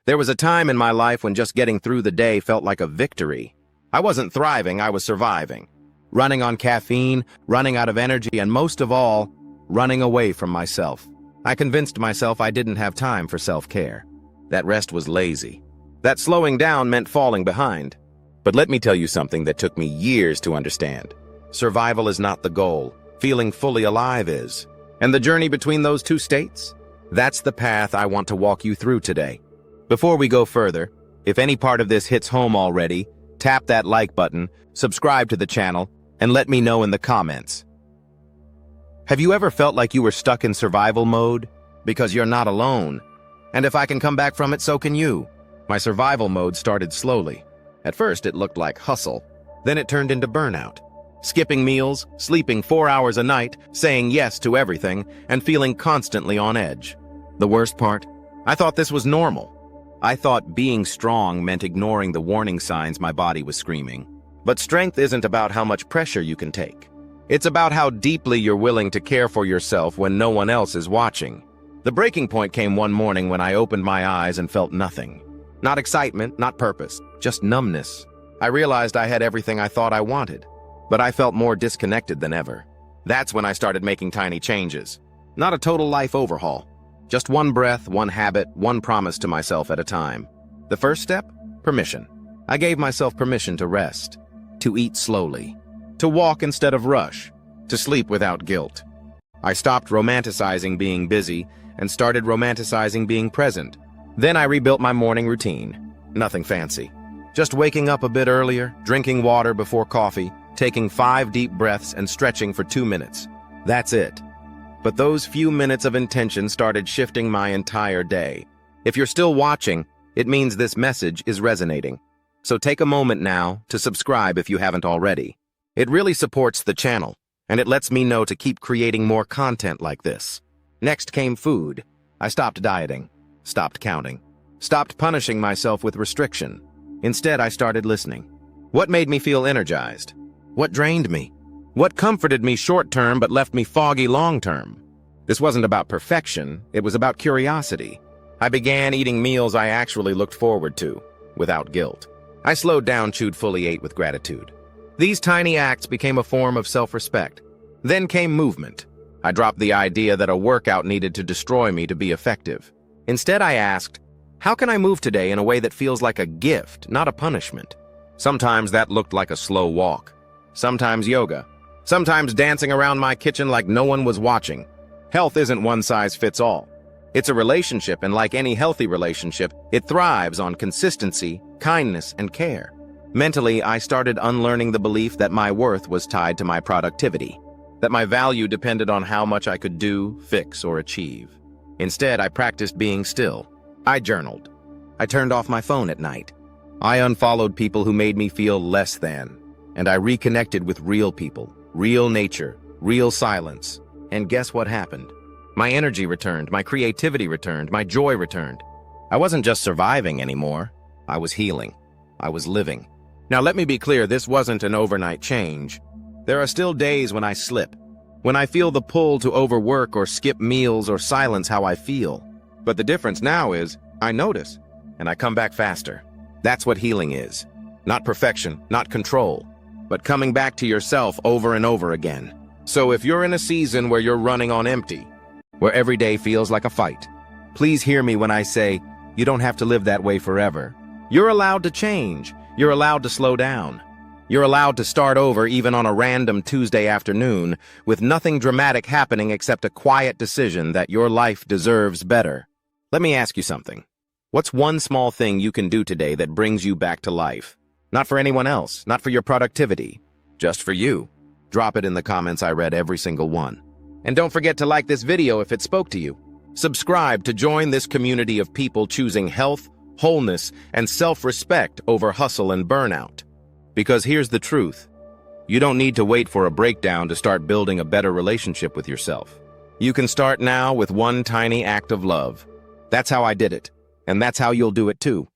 There was a time in my life when just getting through the day felt like a victory. I wasn't thriving, I was surviving. Running on caffeine, running out of energy, and most of all, running away from myself. I convinced myself I didn't have time for self-care. That rest was lazy. That slowing down meant falling behind. But let me tell you something that took me years to understand. Survival is not the goal. Feeling fully alive is. And the journey between those two states? That's the path I want to walk you through today. Before we go further, if any part of this hits home already, tap that like button, subscribe to the channel, and let me know in the comments. Have you ever felt like you were stuck in survival mode? Because you're not alone. And if I can come back from it, so can you. My survival mode started slowly. At first, it looked like hustle. Then it turned into burnout. Skipping meals, sleeping 4 hours a night, saying yes to everything, and feeling constantly on edge. The worst part? I thought this was normal. I thought being strong meant ignoring the warning signs my body was screaming. But strength isn't about how much pressure you can take. It's about how deeply you're willing to care for yourself when no one else is watching. The breaking point came one morning when I opened my eyes and felt nothing. Not excitement, not purpose, just numbness. I realized I had everything I thought I wanted, but I felt more disconnected than ever. That's when I started making tiny changes. Not a total life overhaul. Just one breath, one habit, one promise to myself at a time. The first step? Permission. I gave myself permission to rest, to eat slowly, to walk instead of rush, to sleep without guilt. I stopped romanticizing being busy and started romanticizing being present. Then I rebuilt my morning routine. Nothing fancy. Just waking up a bit earlier, drinking water before coffee, taking 5 deep breaths and stretching for 2 minutes. That's it. But those few minutes of intention started shifting my entire day. If you're still watching, it means this message is resonating. So take a moment now to subscribe if you haven't already. It really supports the channel, and it lets me know to keep creating more content like this. Next came food. I stopped dieting, stopped counting, stopped punishing myself with restriction. Instead, I started listening. What made me feel energized? What drained me? What comforted me short-term but left me foggy long-term? This wasn't about perfection, it was about curiosity. I began eating meals I actually looked forward to, without guilt. I slowed down, chewed fully, ate with gratitude. These tiny acts became a form of self-respect. Then came movement. I dropped the idea that a workout needed to destroy me to be effective. Instead, I asked, how can I move today in a way that feels like a gift, not a punishment? Sometimes that looked like a slow walk. Sometimes yoga. Sometimes dancing around my kitchen like no one was watching. Health isn't one size fits all. It's a relationship, and like any healthy relationship, it thrives on consistency, kindness, and care. Mentally, I started unlearning the belief that my worth was tied to my productivity, that my value depended on how much I could do, fix, or achieve. Instead, I practiced being still. I journaled. I turned off my phone at night. I unfollowed people who made me feel less than, and I reconnected with real people, real nature, real silence. And guess what happened? My energy returned, my creativity returned, my joy returned. I wasn't just surviving anymore. I was healing. I was living. Now let me be clear, this wasn't an overnight change. There are still days when I slip, when I feel the pull to overwork or skip meals or silence how I feel. But the difference now is, I notice, and I come back faster. That's what healing is. Not perfection, not control, but coming back to yourself over and over again. So if you're in a season where you're running on empty, where every day feels like a fight, please hear me when I say, you don't have to live that way forever. You're allowed to change. You're allowed to slow down. You're allowed to start over even on a random Tuesday afternoon with nothing dramatic happening except a quiet decision that your life deserves better. Let me ask you something. What's one small thing you can do today that brings you back to life? Not for anyone else, not for your productivity, just for you. Drop it in the comments. I read every single one. And don't forget to like this video if it spoke to you. Subscribe to join this community of people choosing health, wholeness, and self-respect over hustle and burnout. Because here's the truth. You don't need to wait for a breakdown to start building a better relationship with yourself. You can start now with one tiny act of love. That's how I did it, and that's how you'll do it too.